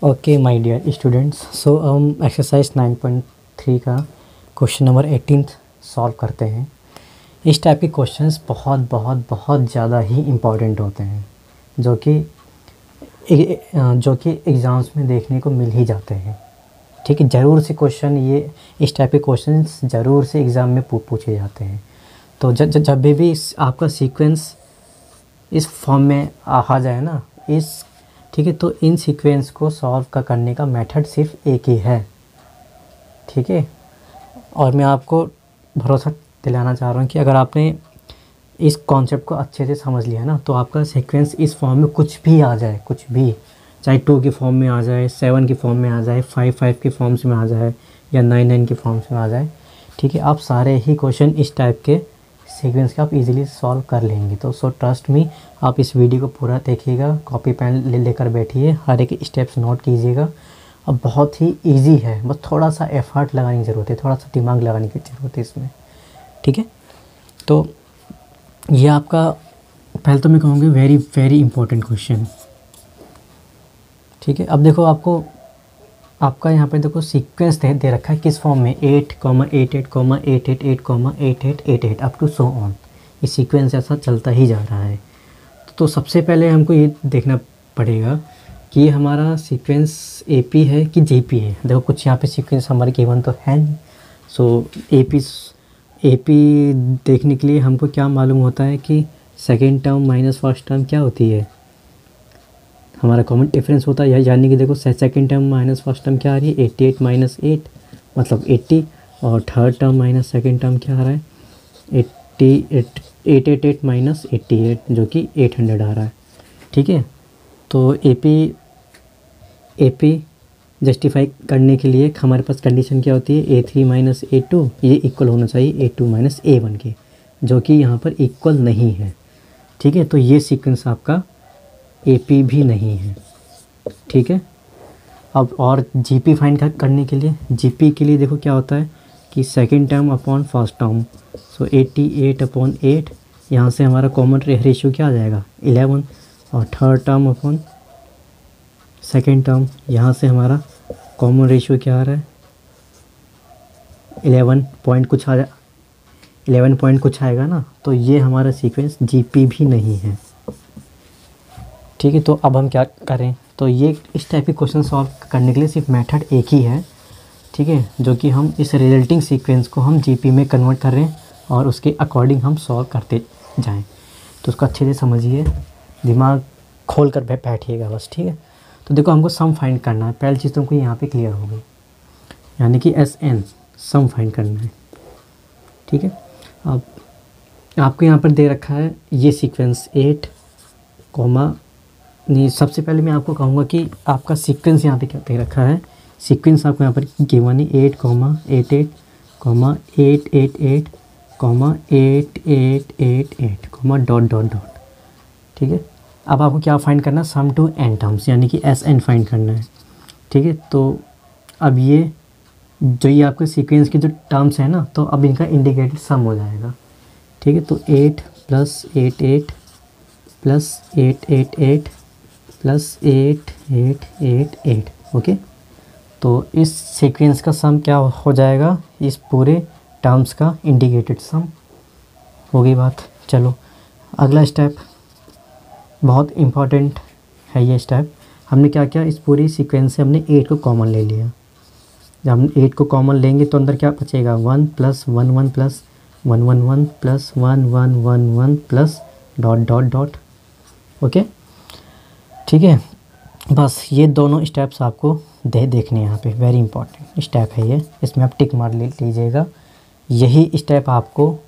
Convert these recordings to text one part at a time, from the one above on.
Okay my dear students, सो हम exercise 9.3 का question number 18 solve करते हैं। इस टाइप के क्वेश्चंस बहुत बहुत बहुत ज़्यादा ही इम्पॉर्टेंट होते हैं, जो कि एग्ज़ाम्स में देखने को मिल ही जाते हैं। ठीक है, ज़रूर से क्वेश्चन ये इस टाइप के क्वेश्चंस ज़रूर से एग्ज़ाम में पूछे जाते हैं। तो जब भी आपका सीक्वेंस इस फॉर्म में आ जाए ना, ठीक है, तो इन सीक्वेंस को सॉल्व करने का मेथड सिर्फ एक ही है। ठीक है, और मैं आपको भरोसा दिलाना चाह रहा हूँ कि अगर आपने इस कॉन्सेप्ट को अच्छे से समझ लिया ना, तो आपका सीक्वेंस इस फॉर्म में कुछ भी आ जाए, कुछ भी, चाहे 2 की फॉर्म में आ जाए, 7 की फॉर्म में आ जाए, 5 की फॉर्म्स में आ जाए, या 9 की फॉर्म्स में आ जाए, ठीक है, आप सारे ही क्वेश्चन इस टाइप के सीक्वेंस का आप इजीली सॉल्व कर लेंगे। तो सो ट्रस्ट मी, आप इस वीडियो को पूरा देखिएगा, कॉपी पेन लेकर बैठिए, हर एक स्टेप्स नोट कीजिएगा। अब बहुत ही इजी है, बस थोड़ा सा एफर्ट लगाने की ज़रूरत है, थोड़ा सा दिमाग लगाने की ज़रूरत है इसमें। ठीक है, तो ये आपका पहले तो मैं कहूँगी वेरी वेरी इंपॉर्टेंट क्वेश्चन। ठीक है, अब देखो आपका यहाँ पे देखो सीक्वेंस दे रखा है किस फॉर्म में, 8,88,88,88,88 अप टू सो ऑन। ये सीक्वेंस ऐसा चलता ही जा रहा है। तो सबसे पहले हमको ये देखना पड़ेगा कि हमारा सीक्वेंस एपी है कि जीपी है। देखो कुछ यहाँ पे सीक्वेंस हमारे केवन तो है नहीं। सो एपी देखने के लिए हमको क्या मालूम होता है कि second term minus first term क्या होती है, हमारा कॉमन डिफरेंस होता है। यानी कि देखो second term minus first term क्या आ रही है, 88 माइनस 8 मतलब 80, और third term minus second term क्या आ रहा है, 888 माइनस 88 जो कि 800 आ रहा है। ठीक है, तो एपी जस्टिफाई करने के लिए हमारे पास कंडीशन क्या होती है, A3 माइनस A2 ये इक्वल होना चाहिए A2 माइनस A1 के, जो कि यहाँ पर इक्वल नहीं है। ठीक है, तो ये सीक्वेंस आपका एपी भी नहीं है। ठीक है, अब और जीपी फाइंड करने के लिए, जीपी के लिए देखो क्या होता है कि second term upon first term, so 88/8, यहाँ से हमारा कॉमन रेशियो क्या आ जाएगा 11, और third term upon second term, यहाँ से हमारा कॉमन रेशियो क्या आ रहा है 11 पॉइंट कुछ आएगा ना। तो ये हमारा सीक्वेंस जीपी भी नहीं है। ठीक है, तो अब हम क्या करें, तो ये इस टाइप के क्वेश्चन सॉल्व करने के लिए सिर्फ मेथड एक ही है। ठीक है, जो कि हम इस रिजल्टिंग सीक्वेंस को हम जीपी में कन्वर्ट कर रहे हैं और उसके अकॉर्डिंग हम सॉल्व करते जाएं। तो उसको अच्छे से समझिए, दिमाग खोल कर बैठिएगा बस। ठीक है, तो देखो हमको सम फाइंड करना है। पहली चीज़ तुमको यहाँ पे क्लियर हो गई, यानी कि SN सम फाइंड करना है। ठीक है, अब आपको यहाँ पर दे रखा है ये सीक्वेंस 8, नहीं, सबसे पहले मैं आपको कहूँगा कि आपका सीक्वेंस यहाँ पे क्या दे रखा है। सीक्वेंस आपको यहाँ पर गिवन है 8,88,888,8888, ठीक है, अब आपको क्या फाइंड करना है, सम टू n टर्म्स, यानी कि SN फाइंड करना है। ठीक है, तो अब ये आपके सीक्वेंस के जो टर्म्स हैं ना, तो अब इनका इंडिकेटेड सम हो जाएगा। ठीक है, तो 8 + 88 + 888 + 888, ओके। तो इस सीक्वेंस का सम क्या हो जाएगा, इस पूरे टर्म्स का इंडिकेटेड सम। हो गई बात। चलो अगला स्टेप बहुत इम्पॉर्टेंट है। ये स्टेप हमने क्या किया, इस पूरी सीक्वेंस से हमने 8 को कॉमन ले लिया। जब हम 8 को कॉमन लेंगे तो अंदर क्या बचेगा, 1 + 1 1 + 1 1 1 + 1 1 1 1 + ... ओके। ठीक है, बस ये दोनों स्टेप्स आपको देखने हैं यहाँ पे, वेरी इंपॉर्टेंट स्टेप है ये, इसमें आप टिक मार लीजिएगा। यही स्टेप आपको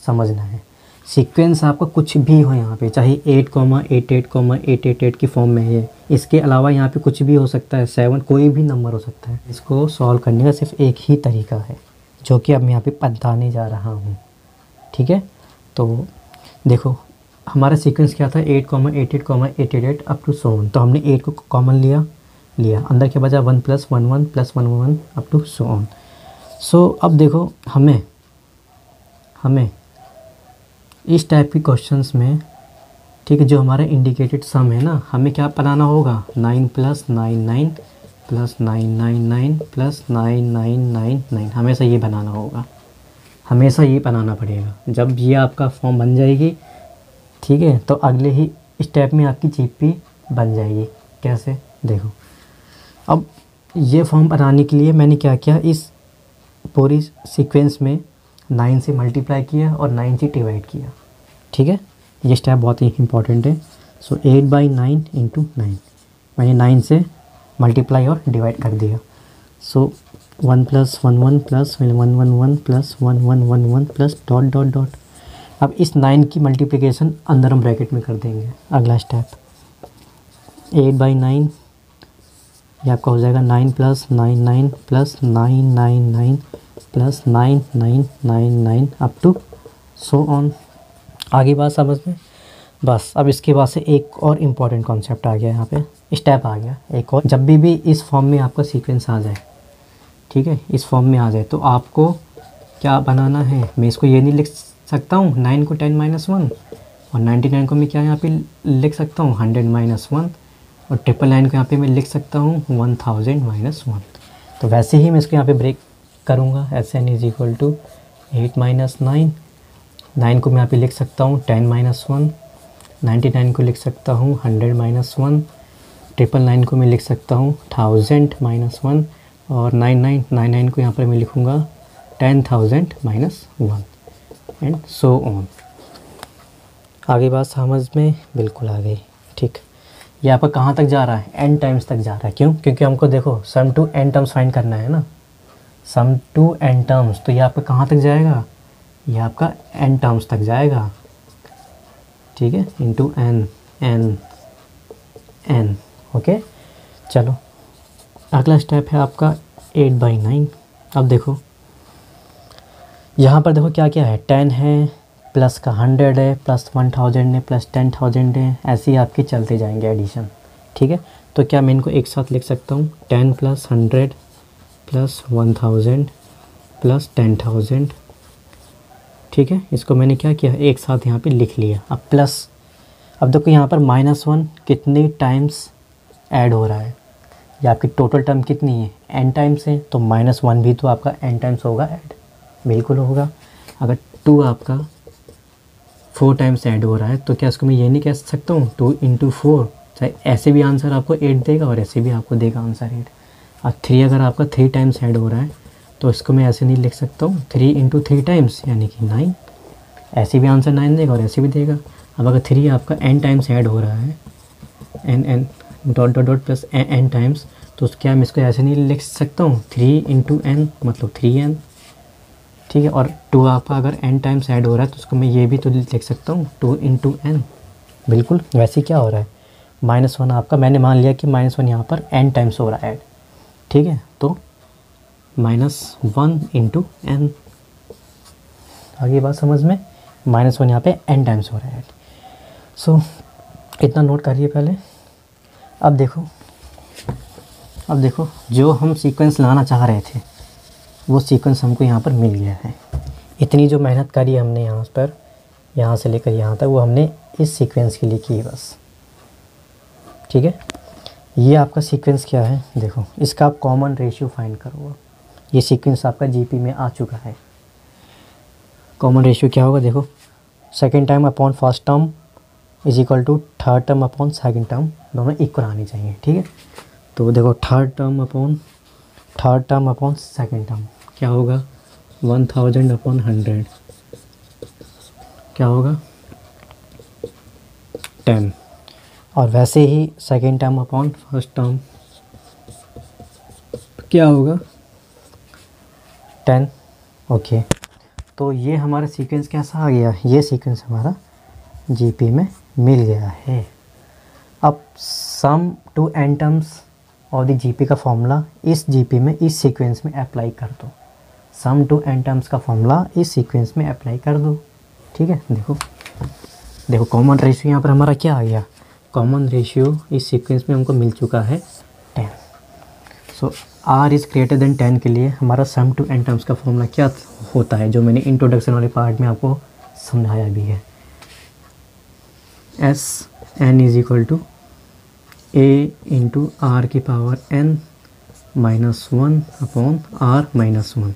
समझना है। सीक्वेंस आपका कुछ भी हो यहाँ पे, चाहे 8,88,888 की फॉर्म में है, इसके अलावा यहाँ पे कुछ भी हो सकता है, 7 कोई भी नंबर हो सकता है। इसको सॉल्व करने का सिर्फ एक ही तरीका है, जो कि अब मैं यहाँ पे बताने जा रहा हूँ। ठीक है, तो देखो हमारा सीक्वेंस क्या था, 8,88,888 अप टू सो ऑन। तो हमने 8 को कॉमन लिया, अंदर क्या बचा 1 + 1 1 + 1 1 अप टू सो ऑन। सो अब देखो हमें इस टाइप के क्वेश्चंस में ठीक है, जो हमारा इंडिकेटेड सम है ना, हमें क्या बनाना होगा, 9 + 99 + 999 + 9999, हमेशा ये बनाना होगा, हमेशा ये बनाना पड़ेगा। जब ये आपका फॉर्म बन जाएगी, ठीक है, तो अगले ही स्टेप में आपकी जीपी बन जाएगी। कैसे, देखो अब ये फॉर्म बनाने के लिए मैंने क्या किया, इस पूरी सीक्वेंस में 9 से मल्टीप्लाई किया और 9 से डिवाइड किया। ठीक है, ये स्टेप बहुत ही इंपॉर्टेंट है। सो 8/9 × 9, मैंने 9 से मल्टीप्लाई और डिवाइड कर दिया। सो 1 + 1 1 + 1 1 1 + 1 1 1 1 प्लस डॉट डॉट डॉट। अब इस 9 की मल्टीप्लिकेशन अंदर हम ब्रैकेट में कर देंगे। अगला स्टेप 8/9, ये आपका हो जाएगा 9 + 99 + 999 + 9999 अप टू सो ऑन। आगे बात समझ में? बस अब इसके बाद से एक और इम्पॉर्टेंट कॉन्सेप्ट आ गया, यहाँ पे स्टेप आ गया एक और। जब भी इस फॉर्म में आपका सीक्वेंस आ जाए, ठीक है, इस फॉर्म में आ जाए, तो आपको क्या बनाना है, मैं इसको ये नहीं लिख सकता हूँ 9 को 10 - 1 और 99 को मैं क्या यहाँ पे लिख सकता हूँ 100 - 1 और 999 को यहाँ पे मैं लिख सकता हूँ 1000 - 1। तो वैसे ही मैं इसको यहाँ पे ब्रेक करूँगा। Sn = 8 - 9, 9 को मैं यहाँ पे लिख सकता हूँ 10 - 1, 99 को लिख सकता हूँ 100 - 1, 999 को मैं लिख सकता हूँ 1000 - 1 और 9999 को यहाँ पर मैं लिखूँगा 10,000 - 1 एंड सो ऑन। आगे बात समझ में बिल्कुल आ गई। ठीक, ये आपका कहाँ तक जा रहा है, n टाइम्स तक जा रहा है। क्यों? क्योंकि हमको देखो सम टू n टर्म्स फाइंड करना है ना, सम टू n टर्म्स। तो ये आपका कहाँ तक जाएगा, ये आपका n टर्म्स तक जाएगा। ठीक है, into n n n। Okay, चलो अगला स्टेप है आपका 8/9। अब देखो यहाँ पर देखो क्या क्या है, 10 है, प्लस का 100 है, प्लस 1000 है, प्लस 10,000 है, ऐसे ही आपके चलते जाएंगे एडिशन। ठीक है, तो क्या मैं इनको एक साथ लिख सकता हूँ 10 + 100 + 1000 + 10,000। ठीक है, इसको मैंने क्या किया, एक साथ यहाँ पे लिख लिया। अब प्लस, अब देखो यहाँ पर -1 कितने टाइम्स ऐड हो रहा है, ये आपकी टोटल टर्म कितनी है, n टाइम्स है, तो -1 भी तो आपका n टाइम्स होगा ऐड, बिल्कुल होगा। अगर 2 आपका 4 टाइम्स ऐड हो रहा है, तो क्या इसको मैं ये नहीं कह सकता हूँ 2 × 4, चाहे ऐसे भी आंसर आपको 8 देगा और ऐसे भी आपको देगा आंसर 8। और 3 अगर आपका 3 टाइम्स ऐड हो रहा है, तो इसको मैं ऐसे नहीं लिख सकता हूँ 3 × 3 टाइम्स यानी कि 9, ऐसे भी आंसर 9 देगा और ऐसे भी देगा। अब अगर 3 आपका n टाइम्स ऐड हो रहा है, n dot dot dot plus n times, तो क्या मैं इसको ऐसे नहीं लिख सकता हूँ 3 × n मतलब 3n। ठीक है, और 2 आपका अगर n टाइम्स ऐड हो रहा है, तो उसको मैं ये भी तो लिख सकता हूँ 2 × n। बिल्कुल वैसे क्या हो रहा है, -1 आपका, मैंने मान लिया कि -1 यहाँ पर n टाइम्स हो रहा है ऐड। ठीक है, तो -1 × n। आगे बात समझ में, -1 यहाँ पे n टाइम्स हो रहा है ऐड। सो इतना नोट करिए पहले। अब देखो जो हम सीक्वेंस लाना चाह रहे थे, वो सीक्वेंस हमको यहाँ पर मिल गया है। इतनी जो मेहनत करी हमने यहाँ पर, यहाँ से लेकर यहाँ तक, वो हमने इस सीक्वेंस के लिए की बस। ठीक है, ये आपका सीक्वेंस क्या है, देखो इसका आप कॉमन रेशियो फाइंड करो। ये सीक्वेंस आपका जीपी में आ चुका है। कॉमन रेशियो क्या होगा, देखो second term upon first term = third term upon second term, दोनों इक्वल आनी चाहिए। ठीक है, तो देखो third term upon second term क्या होगा, 1000/100 क्या होगा 10। और वैसे ही second term upon first term क्या होगा 10। ओके, तो ये हमारा सीक्वेंस कैसा आ गया, ये सीक्वेंस हमारा जीपी में मिल गया है। अब सम टू n टर्म्स और द जीपी का फॉर्मूला इस जीपी में, इस सीक्वेंस में अप्लाई कर दो। सम टू n टर्म्स का फॉर्मूला इस सीक्वेंस में अप्लाई कर दो। ठीक है, देखो कॉमन रेशियो यहाँ पर हमारा क्या आ गया, कॉमन रेशियो इस सीक्वेंस में हमको मिल चुका है 10। सो r इज़ ग्रेटर देन 10 के लिए हमारा सम टू n टर्म्स का फॉर्मूला क्या होता है, जो मैंने इंट्रोडक्शन वाले पार्ट में आपको समझाया भी है। S N is equal to A into R की power N minus one upon R minus one,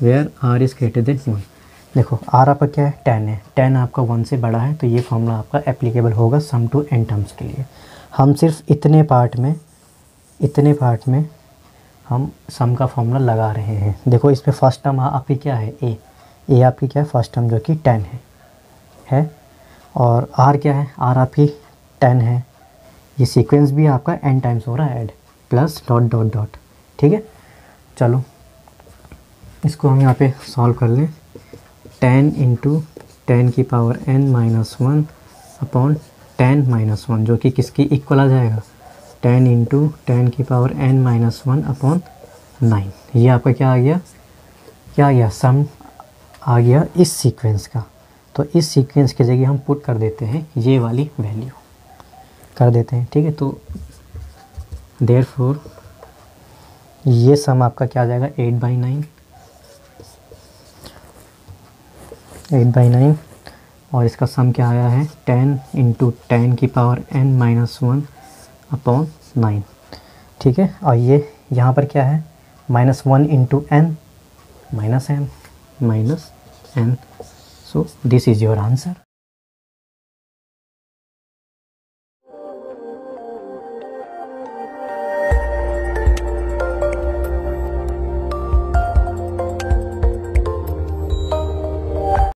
where R is greater than one. देखो आर आपका क्या है, 10 है, 10 आपका 1 से बड़ा है, तो ये फॉर्मूला आपका एप्लीकेबल होगा सम टू एन टर्म्स के लिए। हम सिर्फ इतने पार्ट में हम सम का फॉर्मूला लगा रहे हैं। देखो इसमें फर्स्ट टर्म आपकी क्या है, ए आपकी क्या है फर्स्ट टर्म जो कि 10 है, और आर क्या है, आर आपकी 10 है। ये सीक्वेंस भी आपका n टाइम्स हो रहा है add, plus dot dot dot. ठीक है, चलो इसको हम यहाँ पे सॉल्व कर लें। 10 इंटू 10 की power n minus one upon 10 minus one, जो कि किसकी इक्वल आ जाएगा, 10 इंटू 10 की power n minus one upon 9। ये आपका क्या आ गया, सम आ गया इस सीक्वेंस का। तो इस सीक्वेंस की जगह हम पुट कर देते हैं ये वाली वैल्यू कर देते हैं। ठीक है, तो देयरफॉर ये सम आपका क्या आ जाएगा, 8/9, और इसका सम क्या आया है 10 इंटू 10 की power n minus one upon 9। ठीक है, और ये यहाँ पर क्या है, -1 into n minus n। So this is your answer.